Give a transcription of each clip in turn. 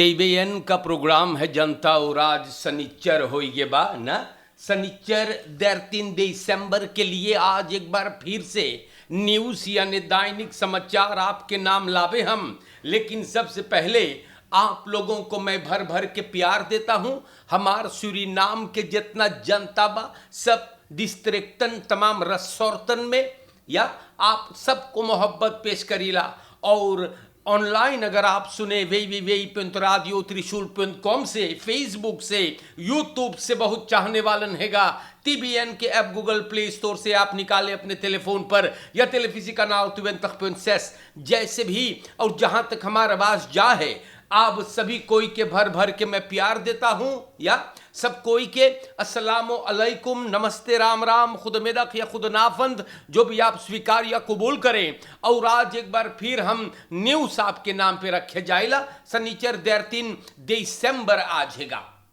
TVN का programme है जनता और आज सनिच्चर होइगे बा ना। सनिच्चर 3 दिसंबर के लिए आज एक बार फिर से न्यूज़ यानी दैनिक समाचार आपके नाम लावे हम। लेकिन सबसे पहले आप लोगों को मैं भर भर के प्यार देता हूं। हमार सूरीनाम के जितना जनता बा सब डिस्ट्रिक्टन तमाम रसोर्तन में या आप सबको मोहब्बत पेश करीला। और ऑनलाइन अगर आप सुने www.radiotrishul.com से, फेसबुक से, यूट्यूब से बहुत चाहने वालन हैगा। टीवीएन के ऐप गूगल प्ले स्टोर से आप निकाले अपने टेलीफोन पर या टेलीविजन कनाल 20.6 जैसे भी। और जहां तक हमारा आवाज जा है आप सभी कोई के भर भर के मैं प्यार देता हूं या सब कोई के अस्सलामो अलैकुम, नमस्ते, राम राम, खुद मेदक या खुद नाफंद, जो भी आप स्वीकार या कबूल करें। और आज एक बार फिर हम न्यूज़ आपके नाम पे रखे जाएला। सनीचर 3 दिसंबर आज हैगा।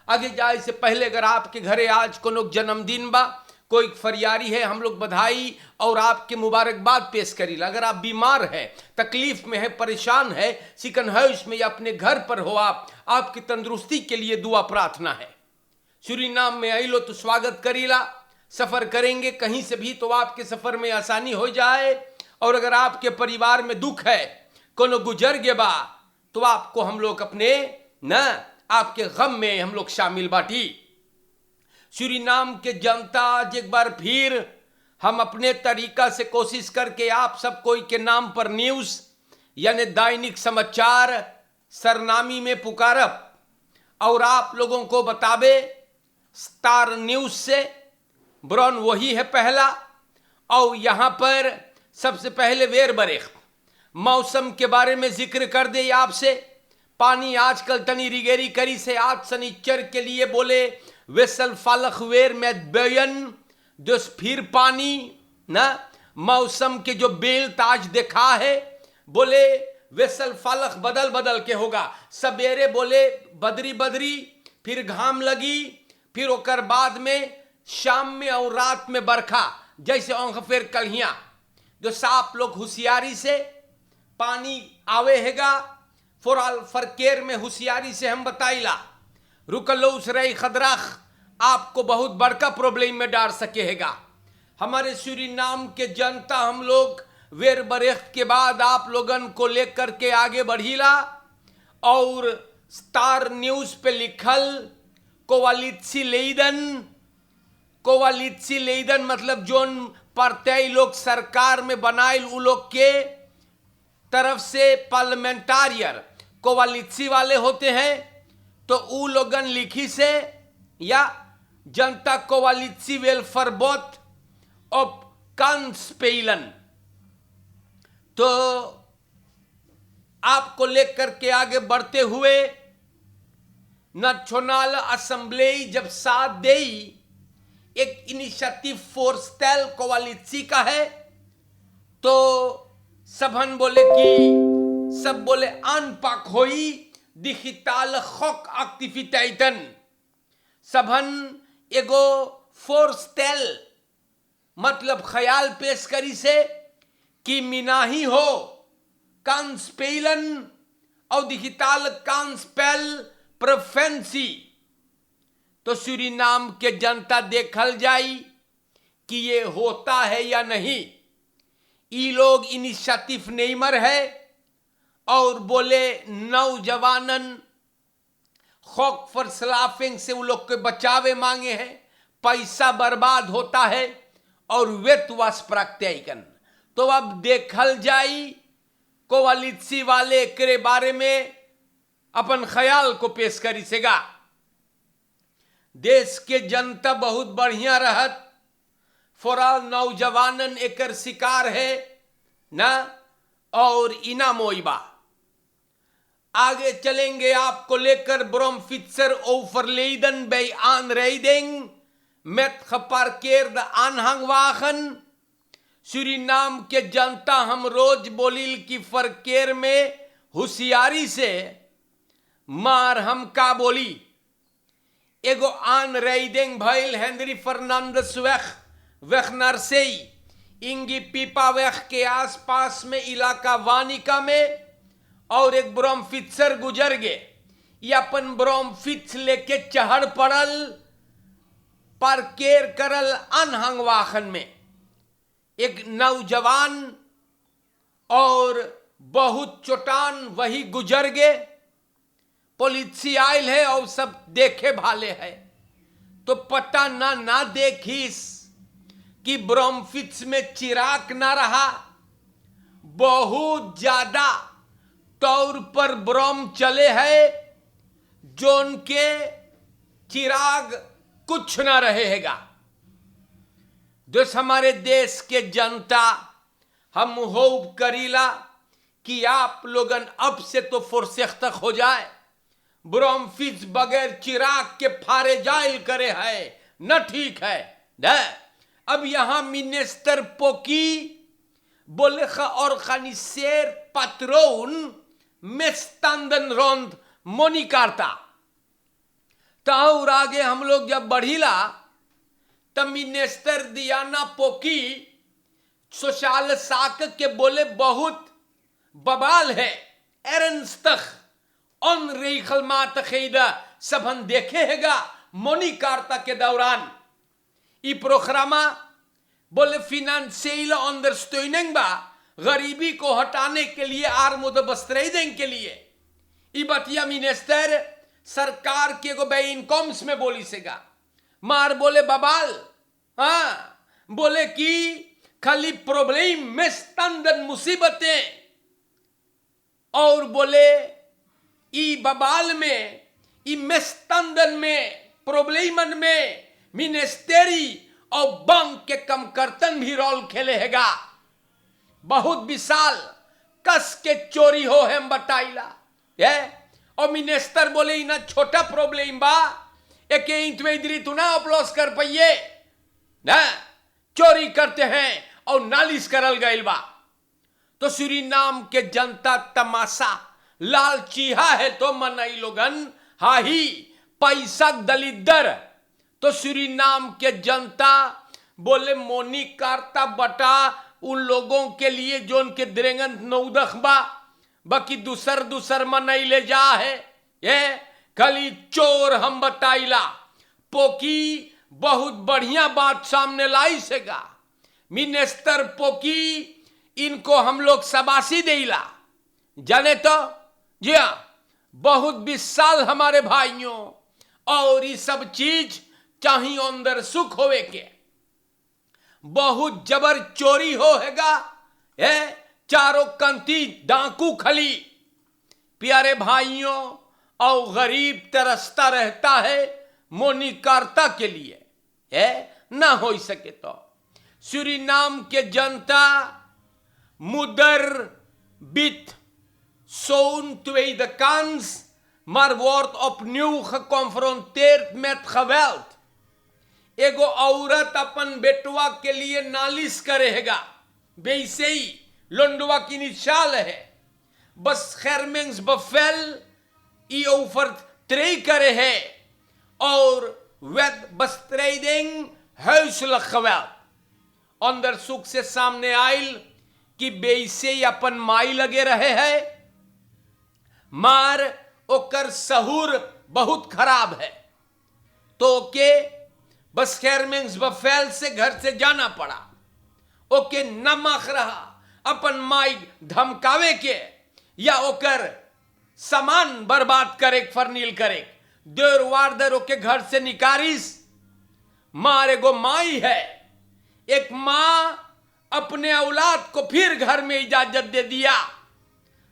आगे जाए से पहले अगर आपके घरे आज कोनो जन्मदिन बा, कोई फरियारी है, हम लोग बधाई और आपके मुबारकबाद पेश करीला। अगर आप बीमार है, तकलीफ में है, परेशान है, सिकनहश में या अपने घर पर हो, आपकी तंदुरुस्ती के लिए दुआ प्रार्थना है। सूरीनाम में आइलो तो स्वागत करीला। सफर करेंगे कहीं से भी तो आपके सफर में आसानी हो जाए। और अगर आपके परिवार में दुख है, कोनो गुजर गया बा, तो आपको हम लोग अपने न आपके गम में हम लोग शामिल बाटी। सूरीनाम के जनता आज एक बार फिर हम अपने तरीका से कोशिश करके आप सब कोई के नाम पर न्यूज़ यानी दैनिक समाचार सरनामी में पुकारब और आप लोगों को बतावे। स्टार न्यूज़ से ब्रॉन वही है पहला। और यहाँ पर सबसे पहले वेर बरेख मौसम के बारे में जिक्र कर दे आपसे। पानी आजकल तनी रिगेरी करी से आज सनीचर के लिए बोले वेसल फालख वेर में बयन दोस फिर पानी ना मौसम के जो बेल ताज देखा है, बोले वेसल फालख बदल बदल के होगा। सवेरे बोले बदरी बदरी, फिर घाम लगी, फिर ओकर बाद में शाम में और रात में बरखा जैसे औंख फेर कलियां। जो साफ लोग होशियारी से पानी आवे हैगा फोराल फरकेर में होशियारी से हम बताइला। रुकलो उसरई खदराख आपको बहुत बड़का प्रॉब्लम में डाल सके हैगा। हमारे सूरीनाम के जनता हम लोग वेर बरेख के बाद आप लोगन को लेकर के आगे बढ़ीला। और स्टार न्यूज़ पे लिखल कोवालित्सी लेइदन मतलब जोन प्रत्यय लोग सरकार में बनाइल उ लोग के तरफ से पार्लियामेंटारियर कोवालित्सी वाले होते हैं। तो उ लोगन लिखी से या जनता कोवालित्सी वेलफेयर बोर्ड ऑफ कांस्पेलन। तो आपको लेकर के आगे बढ़ते हुए नेशनल असेंबली जब साथ दे एक इनिशिएटिव फोर्स्टेल कोवालित्सी का है, तो सबन बोले कि सब बोले अनपाक होई डिजिटल हक एक्टिविटीतन। सबन एगो फोर्स्टेल मतलब ख्याल पेश करी से कि मिनाही हो कांस्पेलन और डिजिटल कांस्पेल प्रेफरेंसी। तो सूरीनाम के जनता देखल जाई कि ये होता है या नहीं। ई लोग इनिशिएटिव नेमर है और बोले नौजवानन खौक फॉर स्लाफिंग से उन लोग के बचावे मांगे हैं। पैसा बर्बाद होता है और वेत वास प्रत्यायकन। तो अब देखल जाई कोवालित्सी वाले के बारे में अपन ख्याल को पेश करी सेगा। देश के जनता बहुत बढ़िया रहत, फोराल नौजवानन एकर शिकार है ना और इना मोइबा। आगे चलेंगे आपको लेकर ब्रोमफित्सर ओवरलेडन bei aanrijding met geparkeerde aanhangwagen। Suriname के जनता हम रोज बोलिल की फरकेर में होशियारी से मार हम का बोली। एगो aanrijding भइल हेनरी फर्नांडस वेखनर से इंगी पीपावेख के आसपास में इलाका वानिका में और एक ब्रोमफित्सर गुजर गए। या अपन ब्रोमफिट्स लेके चढ़ पड़ल पर केर करल अनहंग वाहन में एक नौजवान और बहुत चोटान वही गुजर गए। पुलिस आयल है और सब देखे भाले है, तो पता ना देखिस कि ब्रोमफिट्स में चिराग ना रहा। बहुत ज्यादा तौर पर ब्रोम चले है, जो उनके चिराग कुछ ना रहेगा। दोस्त, हमारे देश के जनता, हम होप करीला कि आप लोगन अब से तो फुर्सत हो जाए। ब्रोमफिट्स बगैर चिराग के फारे जायल करे है न, ठीक है न। अब यहां मिनिस्टर पोकी बोले और खनिसेर पत्रोन मेस्तांदन रोंद मोनिकारता। और आगे हम लोग जब बढ़ीला तब मिनिस्टर दियाना पोकी सोशल साक के बोले बहुत बबाल है। एरनस्तख ऑन रेखल मात खैदा सबन देखे हैगा मोनिकारता के दौरान ई प्रोग्रामा बोले फिनेंशियल अंडरस्टैंडिंग बा गरीबी को हटाने के लिए आर्मुद बस्त्रेदिंग के लिए ई बतिया मिनिस्टर सरकार के एगो बे इनकम्स में बोली सेगा मार बोले बबाल। हाँ, बोले कि खाली प्रॉब्लम में स्तंदन मुसीबतें, और बोले ई बबाल में ई मेस्तंदन में प्रॉब्लमन में मिनिस्टेरी और बैंक के कम कर्तन भी रोल खेले हैगा। बहुत विशाल कस के चोरी हो हम बताइला है। और मिनिस्टर बोले इना छोटा प्रॉब्लम बा एक इंच में इधरी तू ना अपलोस कर पाइए ना, चोरी करते हैं और नालिश करल गइल बा। तो सूरीनाम के जनता तमाशा लाल चीहा है तो मनाई लोगन हाही पैसा दलिदर। तो सूरीनाम के जनता बोले मोनी कारता बटा उन लोगों के लिए जो उनके द्रेंगन नौदख बा, बाकी दूसर मनाई ले जा है। ये खाली चोर हम बताइला। पोकी बहुत बढ़िया बात सामने लाई सेगा। मिनिस्टर पोकी इनको हम लोग शाबाशी देला। जाने तो जी हाँ, बहुत विशाल हमारे भाइयों, और ये सब चीज चाहिए अंदर सुख होवे के। बहुत जबर चोरी हो हैगा है, चारों कंती डाकू खली। प्यारे भाइयों, और गरीब तरसता रहता है मोनिकारता के लिए है, ना हो सके तो सूरीनाम के जनता मुदर बित zo'n tweede kans, maar wordt opnieuw geconfronteerd met geweld. एगो औरत अपन बेटवा के लिए नालिश करेगा, वैसे ही लोंडवा की निशाल है। बस खैरमेंस बफेल ई ओफर ट्रे करे है और वेद बस्त्रेदिंग हौसल खवैल अंदर सुख से सामने आइल कि वैसे ही अपन माई लगे रहे है। मार ओकर सहूर बहुत खराब है, तो के बस खैरमेंस बफेल से घर से जाना पड़ा। ओके नमक रहा अपन माई धमकावे के या ओकर सामान बर्बाद करे फरनील करे देर वारदर ओके घर से निकारिस। मारे गो माई है, एक मां अपने औलाद को फिर घर में इजाजत दे दिया।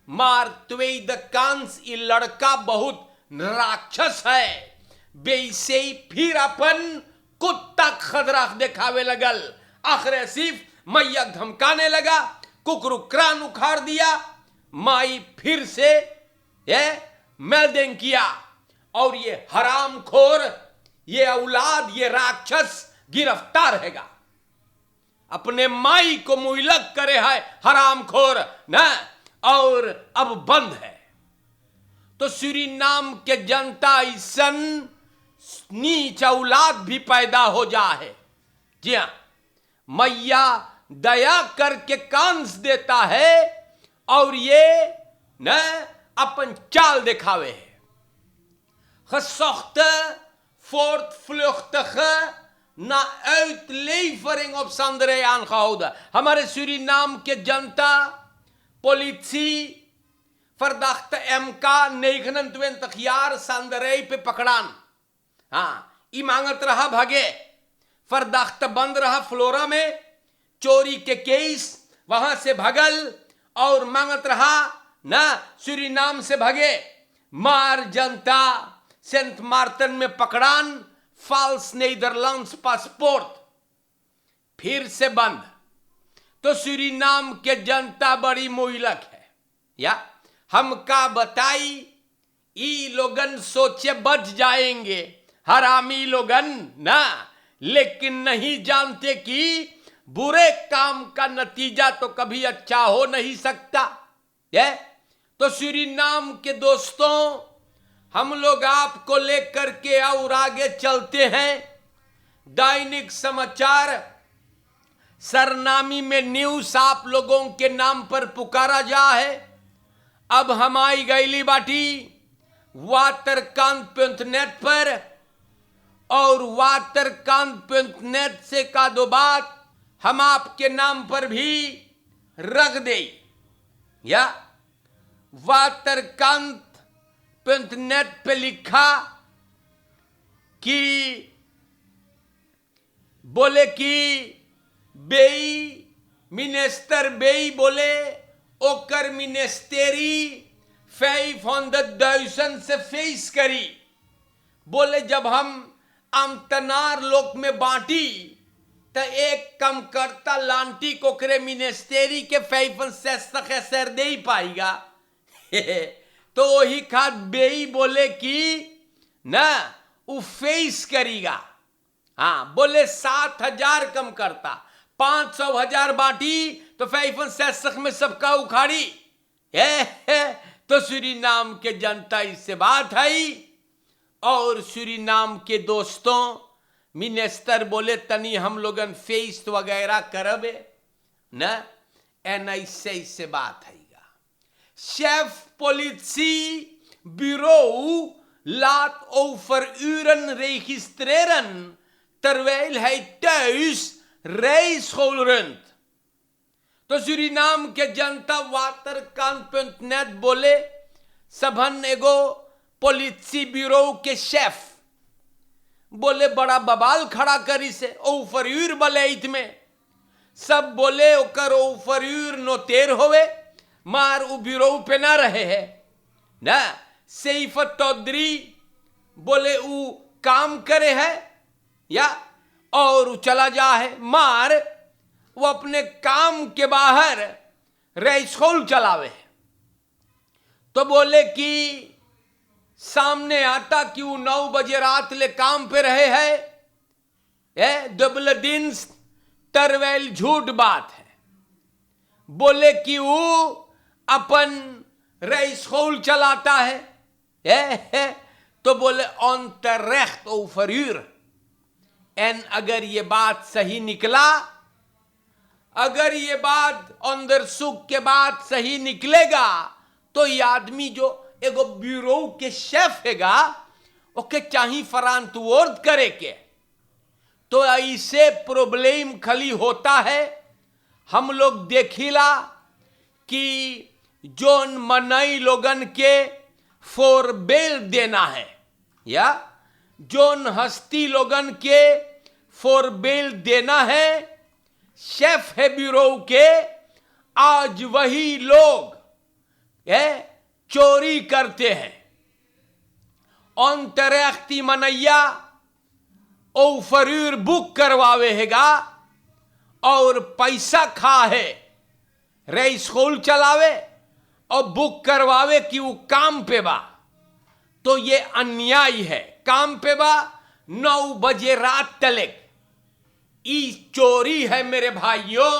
मार त्वेद कांस ये लड़का बहुत राक्षस है, वैसे ही फिर अपन कुत्ता खदरा दिखावे लगल। आखिर सिर्फ मैया धमकाने लगा, कुकरू क्रान उखाड़ दिया। माई फिर से ये मेल्डिंग किया और ये हरामखोर, ये औलाद, ये राक्षस गिरफ्तार हैगा। अपने माई को मुइलक करे है हरामखोर न, और अब बंद है। तो सूरीनाम के जनता ऐसन नीच औलाद भी पैदा हो जा है। जी हां, मैया दया करके कांस देता है और ये न अपन चाल दिखावे है। gezochte voortvluchtige na uitlevering op Sanderij aangehouden. हमारे सूरीनाम के जनता, politie, verdachte MK 29 jaar Sanderij पे पकड़ान. हाँ, ई मांगत रहा भागे. verdachte बंद रहा फ्लोरा में, चोरी के केस वहां से भगल और मांगत रहा ना सूरीनाम से भागे. मार जनता सेंट मार्टिन में पकड़ान, फॉल्स नीदरलैंड्स पासपोर्ट फिर से बंद. तो सूरीनाम के जनता बड़ी मोहलक है. या हमका बताई, ई लोगन सोचे बच जाएंगे हरामी लोगन ना, लेकिन नहीं जानते कि बुरे काम का नतीजा तो कभी अच्छा हो नहीं सकता. तो सूरीनाम के दोस्तों, हम लोग आपको लेकर के और आगे चलते हैं. दैनिक समाचार सरनामी में न्यूज आप लोगों के नाम पर पुकारा जा है. अब हम आई गईली बाटी वातरकांत.नेट पर, और वातरकांत.नेट से का दो बात हम आपके नाम पर भी रख दे. या वातरकांत.नेट पे लिखा कि बोले कि बेई मिनिस्टर बेई बोले ओकर मिनिस्टेरी 500,000 से फेस करी. बोले जब हम अमतनार लोक में बांटी तो एक कम करता लांटी को करे मिनिस्टेरी के 500 सर दे ही पाएगा. तो वही खाद बेई बोले कि ना वो फेस करेगा. हाँ, बोले 7,000 कम करता, 500,000 बांटी तो 500 में सबका उखाड़ी. तो सूरीनाम के जनता इससे बात है. और सूरीनाम के दोस्तों, मिनिस्टर बोले तनी हम लोगन फेस वगैरह करबे न, ऐसे से बात है. Chef politie bureau laat overuren registreren terwijl hij thuis rijschool runt. तो सूरीनाम के जनता वातरकांत.नेट बोले सबन एगो पॉलिसी ब्यूरो के शेफ बोले बड़ा बवाल खड़ा करी से ओफरयूर बलैत में. सब बोले ओकर ओफरयूर नोतेर होवे, मार उ ब्यूरो पे ना रहे है ना. सैफत चौधरी बोले उ काम करे है या और उ चला जा है, मार वो अपने काम के बाहर रेस्कोल चलावे. तो बोले कि सामने आता कि वो 9 बजे रात ले काम पे रहे है. डबल दिन तरवेल झूठ बात है. बोले कि वो अपन रेस्कोल चलाता है. तो बोले ऑन terecht overuur. एन अगर ये बात सही निकला, अगर ये बात अंदरसुख के बाद सही निकलेगा, तो ये आदमी जो एगो ब्यूरो के शेफ हैगा ओके चाही फरांतुवर्द करे के. तो ऐसे प्रॉब्लम खाली होता है. हम लोग देखिला कि जोन मनई लोगन के फॉर बेल देना है या जोन हस्ती लोगन के फॉर बेल देना है, शेफ है ब्यूरो के, आज वही लोग चोरी करते हैं. अंतरैख्ती मनैया ओफरयूर बुक करवावे हैगा और पैसा खा है, रेस्कोल चलावे और बुक करवावे कि वो काम पे बा. तो ये अन्याय है. काम पे बा 9 बजे रात तलक. ई चोरी है मेरे भाइयों.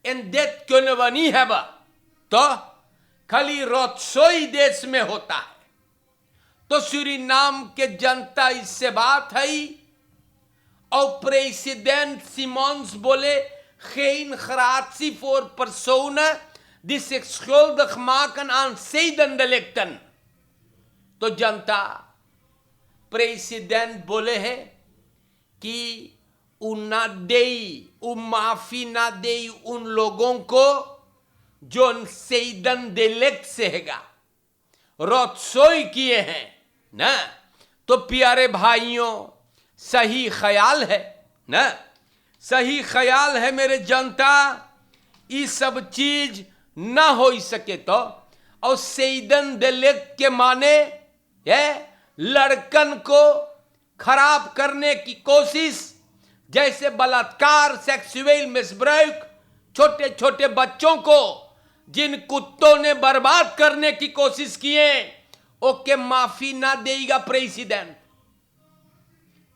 इन देत क्यों बनी है बा, तो खाली रोत्सोई देश में होता है. तो सूरीनाम के जनता इससे बात है. और प्रेसिडेंट सिमोन्स बोले geen gratie voor personen die zich schuldig maken aan zedendelicten. तो जनता प्रेसिडेंट बोले हैं कि उ ना दे, उ माफी ना दे उन लोगों को जो सेदन देलेक से हैगा रोत्सोई किए हैं ना। तो प्यारे भाइयों, सही ख्याल है ना, सही ख्याल है मेरे जनता, ये सब चीज ना हो सके तो। और सेदन देलेक के माने है लड़कन को खराब करने की कोशिश, जैसे बलात्कार, सेक्सुअल मिसब्रेक, छोटे छोटे बच्चों को जिन कुत्तों ने बर्बाद करने की कोशिश किए, ओके माफी ना देगा प्रेसिडेंट।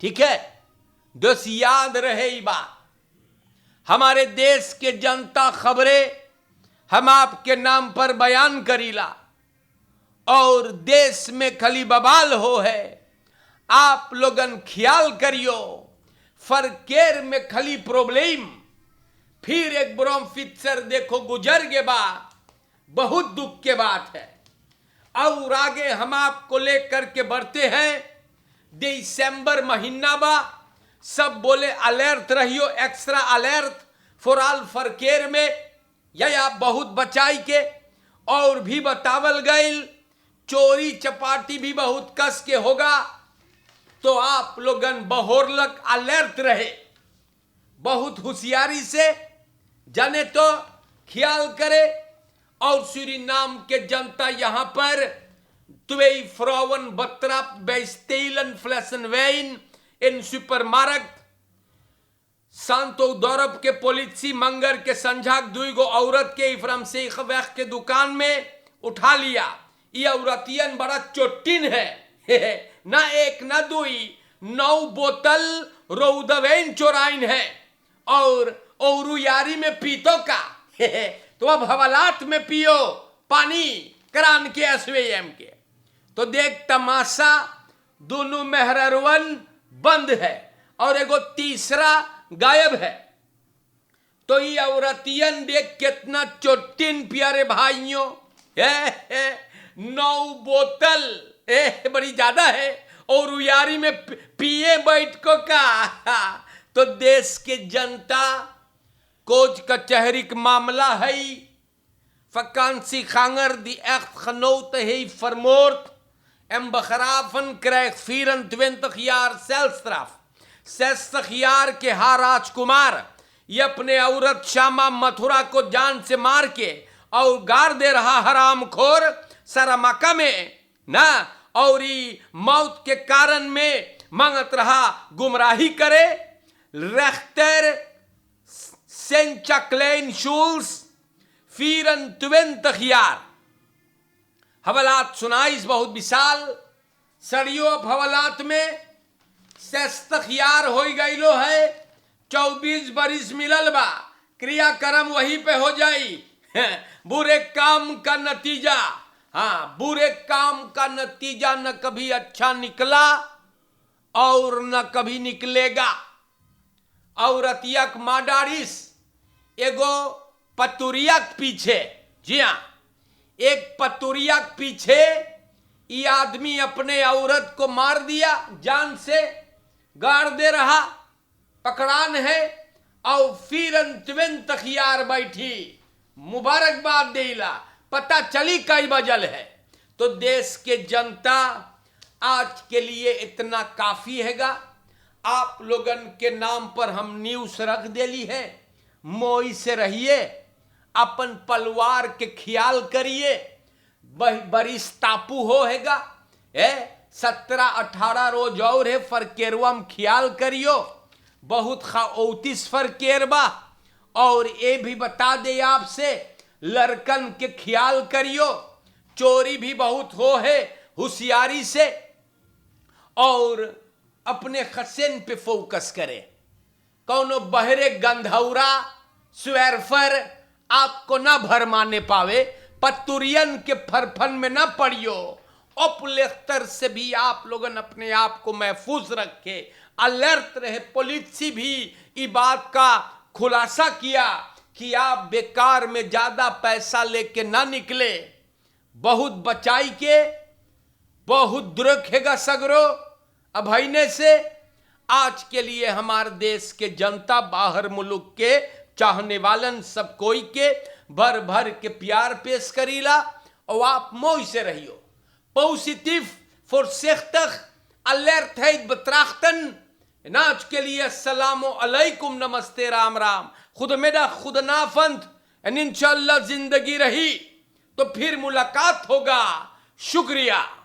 ठीक है, बस याद रहे ये बात। हमारे देश के जनता खबरें हम आपके नाम पर बयान करीला और देश में खली बवाल हो है, आप लोगन ख्याल करियो। फरकेर में खली प्रॉब्लम, फिर एक ब्रोमफित्सर देखो गुजर के बाद, बहुत दुख के बात है। और आगे हम आपको लेकर के बढ़ते हैं। दिसंबर महीना बा, सब बोले अलर्ट रहियो, एक्स्ट्रा अलर्ट फॉर ऑल फरकेर में, या बहुत बचाई के। और भी बतावल गईल चोरी चपाटी भी बहुत कस के होगा, तो आप लोगन बहोरलक अलर्ट रहे, बहुत होशियारी से जाने तो ख्याल करे। और सूरीनाम के जनता यहां पर 2 Frauen betrapt bij stelen flessen wijn in supermarkt। सांतो-दौरब के पुलिसी मंगर के संझाक 2 औरत के इफ्रम शेख वैख के दुकान में उठा लिया। ये औरतियन बड़ा चोटिन है ना, एक ना 2, 9 बोतल रौदवैन चोराइन है और यारी में पीतो का तो अब हवालात में पियो पानी करान के SVM के। तो देख तमाशा, दोनों मेहरवन बंद है और एगो तीसरा गायब है। तो ये औरतियन देख कितना चोटिन प्यारे भाइयों, 9 बोतल बड़ी ज्यादा है और उयारी में पिए बैठ को का। तो देश के जनता कोच कचहरी का मामला है। vakantie die echt genoten heeft vermoord en begraven krijgt 24 jaar celstraf। 60 jaar के हा राजकुमार ये अपने औरत श्यामा मथुरा को जान से मार के और गाड़ दे रहा हरामखोर सरमाका में ना, और मौत के कारण में मांगत रहा गुमराही करे। रेख्तर सेंचा क्लेन शूल्स 24 jaar। हवालात सुनाइस बहुत विशाल सड़ियो हवालात में 60 jaar हो गईलो है। 24 बरिस मिलल बा, क्रियाक्रम वहीं पे हो जाई। बुरे काम का नतीजा, हाँ बुरे काम का नतीजा न कभी अच्छा निकला और न कभी निकलेगा। औरतियक माडारिस एगो पतुरिया के पीछे, जी हाँ एक पतुरिया के पीछे ये आदमी अपने औरत को मार दिया, जान से गाड़ दे रहा, पकड़ान है और फिर 24 jaar बैठी। मुबारकबाद देला, पता चली कई बजल है। तो देश के जनता आज के लिए इतना काफी हैगा। आप लोगन के नाम पर हम न्यूज रख देली है। मोई से रहिए, अपन परिवार के ख्याल करिए। बरिस टापू हो हैगा 17-18 रोज और है फरकेरवा में ख्याल करियो। बहुत 38 फरकेर बा। और ये भी बता दे आपसे, लड़कन के ख्याल करियो, चोरी भी बहुत हो है, होशियारी से और अपने खसेन पे फोकस करे। कौनो बहरे गंधौरा स्वेरफर आपको ना भरमाने पावे, पतुरियन के फरफन में ना पड़ियो। उपलेख्तर से भी आप लोगन अपने आप को महफूज रखे, अलर्ट रहे। पुलिस भी इस बात का खुलासा किया कि आप बेकार में ज्यादा पैसा लेके ना निकले, बहुत बचाई के, बहुत दुर्खेगा सगरो। अभयने से आज के लिए हमारे देश के जनता, बाहर मुल्क के चाहने वालन सब कोई के भर भर के प्यार पेश करीला। और आप मोई से रहियो positive voorzichtig alertheid betrachten en आज के लिए अस्सलामु अलैकुम, नमस्ते, राम राम, खुदमिडग, खुदनाफंद, और इंशाअल्लाह जिंदगी रही तो फिर मुलाकात होगा। शुक्रिया।